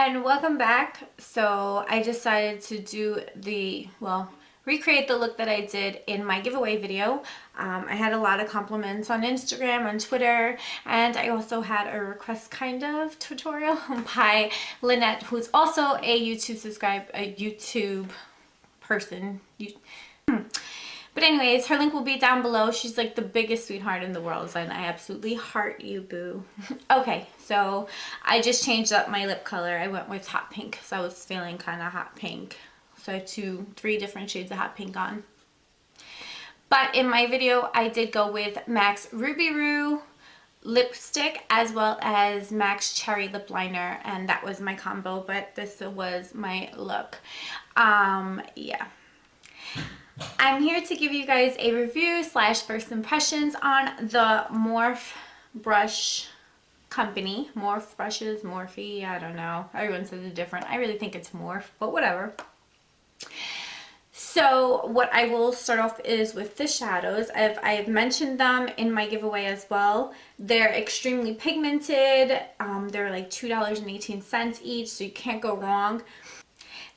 And welcome back. So I decided to do recreate the look that I did in my giveaway video. I had a lot of compliments on Instagram, on Twitter, and I also had a request kind of tutorial by Lynette, who's also a YouTube person. But anyways, her link will be down below. She's like the biggest sweetheart in the world, and I absolutely heart you, boo. Okay, so I just changed up my lip color. I went with hot pink because I was feeling kind of hot pink. So I have three different shades of hot pink on. But in my video, I did go with MAC's Ruby Roo lipstick as well as MAC's Cherry lip liner, and that was my combo, but this was my look. Yeah. I'm here to give you guys a review / first impressions on the Morphe brush company. Morphe Brushes, Morphe, I don't know. Everyone says it different. I really think it's Morphe, but whatever. So what I will start off is with the shadows. I've mentioned them in my giveaway as well. They're extremely pigmented. They're like $2.18 each, so you can't go wrong.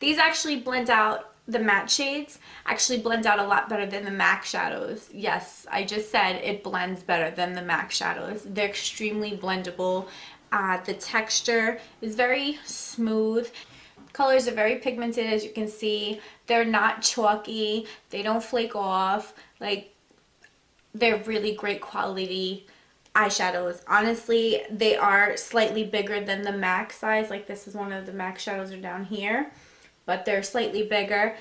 These actually blend out. The matte shades actually blend out a lot better than the MAC shadows. Yes, I just said it blends better than the MAC shadows. They're extremely blendable. The texture is very smooth. Colors are very pigmented, as you can see. They're not chalky. They don't flake off. Like, they're really great quality eyeshadows. Honestly, they are slightly bigger than the MAC size. Like, this is one of the MAC shadows are down here, but they're slightly bigger.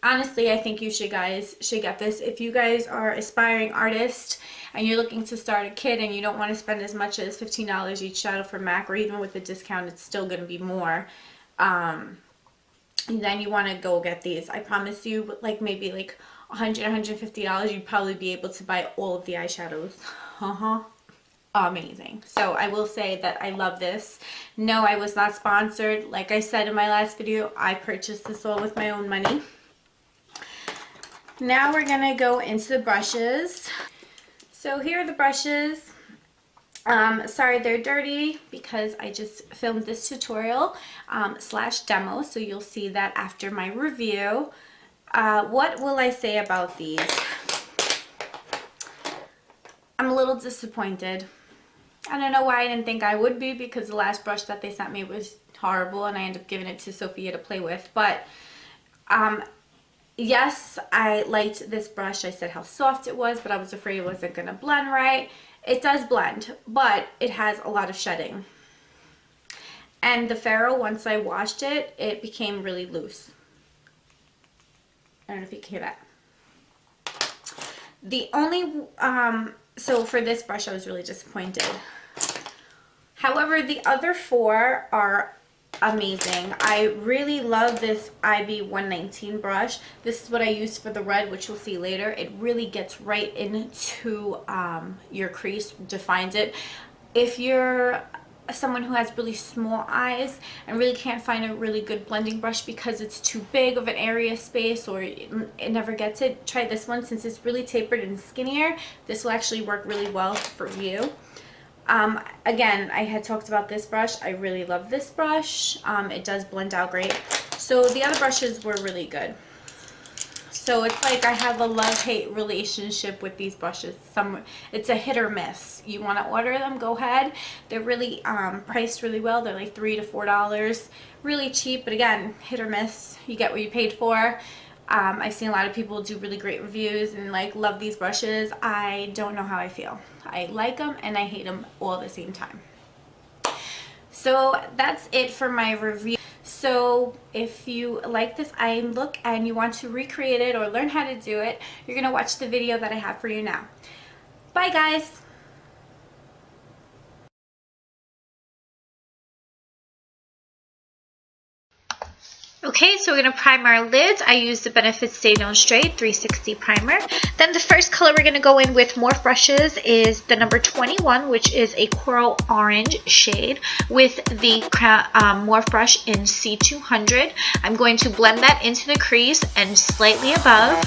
Honestly, I think you guys should get this. If you guys are aspiring artists and you're looking to start a kit and you don't want to spend as much as $15 each shadow for MAC, or even with the discount it's still going to be more, then you want to go get these. I promise you, like maybe like $100, $150, you'd probably be able to buy all of the eyeshadows. Amazing. So I will say that I love this. No, I was not sponsored. Like I said in my last video, I purchased this all with my own money. Now we're gonna go into the brushes. So here are the brushes. Sorry they're dirty because I just filmed this tutorial / demo, so you'll see that after my review. What will I say about these? I'm a little disappointed. I don't know why I didn't think I would be, because the last brush that they sent me was horrible and I ended up giving it to Sophia to play with. But yes, I liked this brush. I said how soft it was, but I was afraid it wasn't going to blend right. It does blend, but it has a lot of shedding. And the ferrule, once I washed it, it became really loose. I don't know if you can hear that. The only, so for this brush, I was really disappointed. However, the other four are amazing. I really love this IB119 brush. This is what I use for the red, which you'll see later. It really gets right into your crease, defines it. If you're someone who has really small eyes and really can't find a really good blending brush because it's too big of an area space or it never gets it, try this one. Since it's really tapered and skinnier, this will actually work really well for you. Again, I had talked about this brush. I really love this brush. It does blend out great. So the other brushes were really good. So it's like I have a love-hate relationship with these brushes. It's a hit or miss. You want to order them, go ahead. They're really priced really well. They're like $3 to $4. Really cheap, but again, hit or miss. You get what you paid for. I've seen a lot of people do really great reviews and like love these brushes. I don't know how I feel. I like them and I hate them all at the same time. So that's it for my review. So if you like this eye look and you want to recreate it or learn how to do it, you're going to watch the video that I have for you now. Bye guys! Okay, so we're going to prime our lids. I used the Benefit Stay Don't Stray 360 primer. Then the first color we're going to go in with Morphe Brushes is the number 21, which is a coral orange shade with the Morphe brush in C200. I'm going to blend that into the crease and slightly above.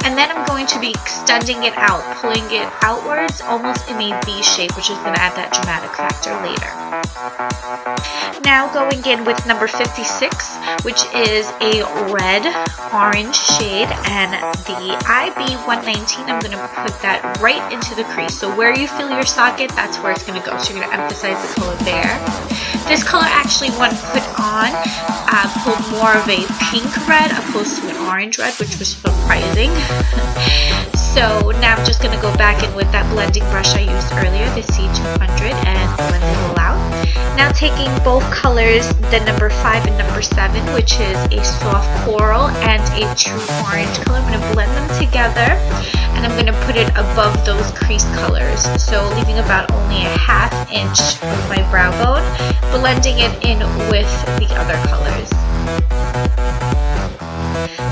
And then I'm going to be extending it out, pulling it outwards almost in a V shape, which is going to add that dramatic factor later. Now going in with number 56, which is a red orange shade, and the IB119, I'm going to put that right into the crease. So where you feel your socket, that's where it's going to go. So you're going to emphasize the color there. This color actually, when put on, pulled more of a pink red opposed to an orange red, which was surprising. So now I'm just going to go back in with that blending brush I used earlier, the C200, and blend it all out. Now taking both colors, the number 5 and number 7, which is a soft coral and a true orange color, I'm going to blend them together, and I'm going to put it above those crease colors. So leaving about only a ½ inch of my brow bone, blending it in with the other colors.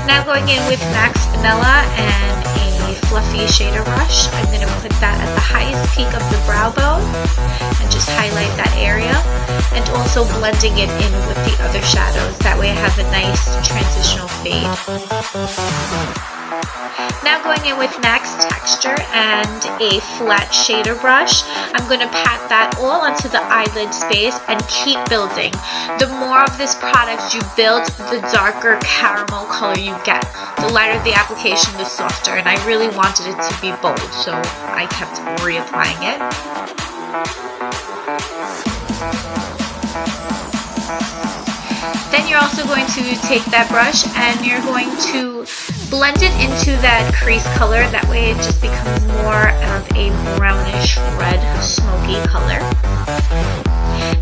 Now going in with Max Vanilla and a fluffy shader brush, I'm going to put that at the highest peak of the brow bone and just highlight that area, and also blending it in with the other shadows. That way I have a nice transitional fade. Now going in with Max Texture and a flat shader brush, I'm going to pat that all onto the eyelid space and keep building. The more of this product you build, the darker caramel color you get. The lighter the application, the softer, and I really wanted it to be bold, so I kept reapplying it. Then you're also going to take that brush and you're going to blend it into that crease color. That way it just becomes more of a brownish red smoky color.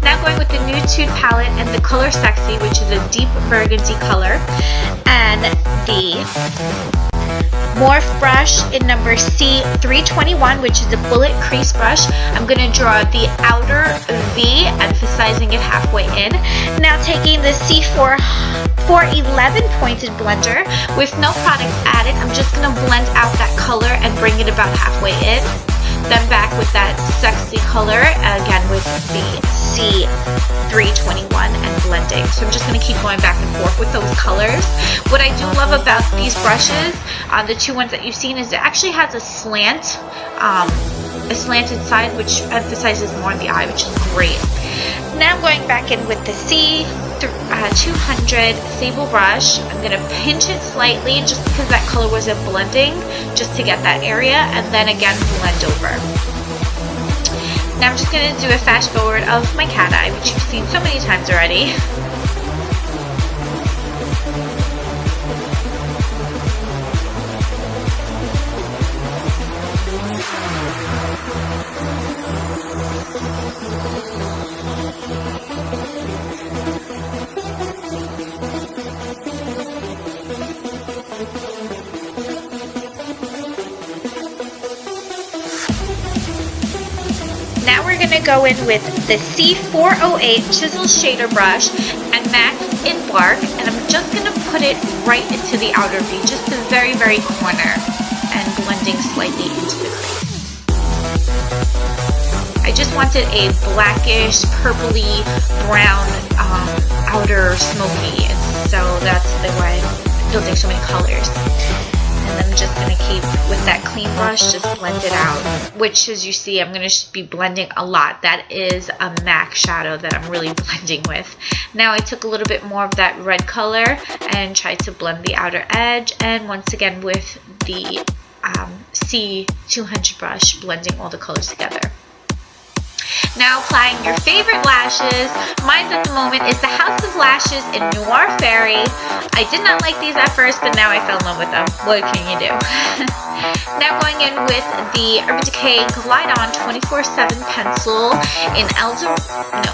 Now going with the Nude'tude palette and the color Sexy, which is a deep burgundy color, and the Morphe brush in number C321, which is a bullet crease brush. I'm going to draw the outer V, emphasizing it halfway in. Now taking the C411 pointed blender with no product added, I'm just going to blend out that color and bring it about halfway in. Then back with that Sexy color, again with the C321 and blending. So I'm just going to keep going back and forth with those colors. What I do love about these brushes, the two ones that you've seen, is it actually has a slanted side, which emphasizes more on the eye, which is great. Now I'm going back in with the C200 sable brush. I'm going to pinch it slightly just because that color wasn't blending, just to get that area, and then again blend over. Now I'm just going to do a fast forward of my cat eye, which you've seen so many times already. Now we're going to go in with the C408 chisel shader brush and MAC Embark, and I'm just going to put it right into the outer V, just the very, very corner, and blending slightly into the crease. I just wanted a blackish, purpley, brown outer smoky, and so that's the way I'm building so many colors. And I'm just going to keep with that clean brush, just blend it out, which as you see, I'm going to be blending a lot. That is a MAC shadow that I'm really blending with. Now I took a little bit more of that red color and tried to blend the outer edge, and once again with the C200 brush, blending all the colors together. Now applying your favorite lashes. Mine at the moment is the House of Lashes in Noir Fairy. I did not like these at first, but now I fell in love with them. What can you do? Now going in with the Urban Decay Glide On 24/7 pencil in Eldorado.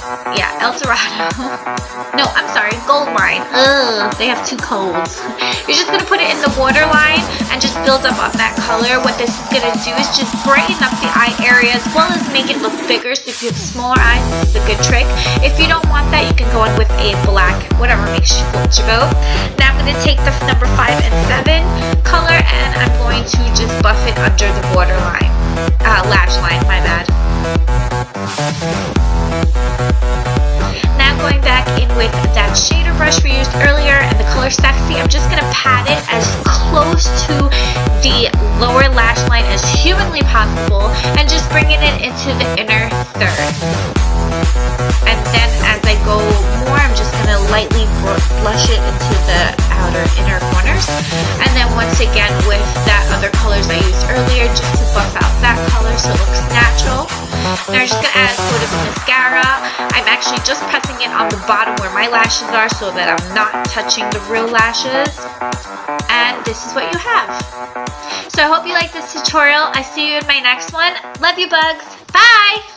No, I'm sorry, Goldline. Ugh, they have two codes. You're just going to put it in the waterline and just build up on that color. What this is going to do is just brighten up the eye area as well as make it look bigger. So if you have smaller eyes, this is a good trick. If you don't want that, you can go in with a black, whatever makes you float your boat. Now I'm going to take the number 5 and 7 color, and I'm going to just buff it under the waterline, lash line, my bad. Now going back in with that shader brush we used earlier and the color Sexy, I'm just going to pat it as close to the lower lash line as humanly possible and just bringing it into the inner third. And then as I And then once again with that other colors I used earlier just to buff out that color so it looks natural. Now I'm just going to add a coat of mascara. I'm actually just pressing it on the bottom where my lashes are so that I'm not touching the real lashes. And this is what you have. So I hope you like this tutorial. I see you in my next one. Love you, bugs. Bye!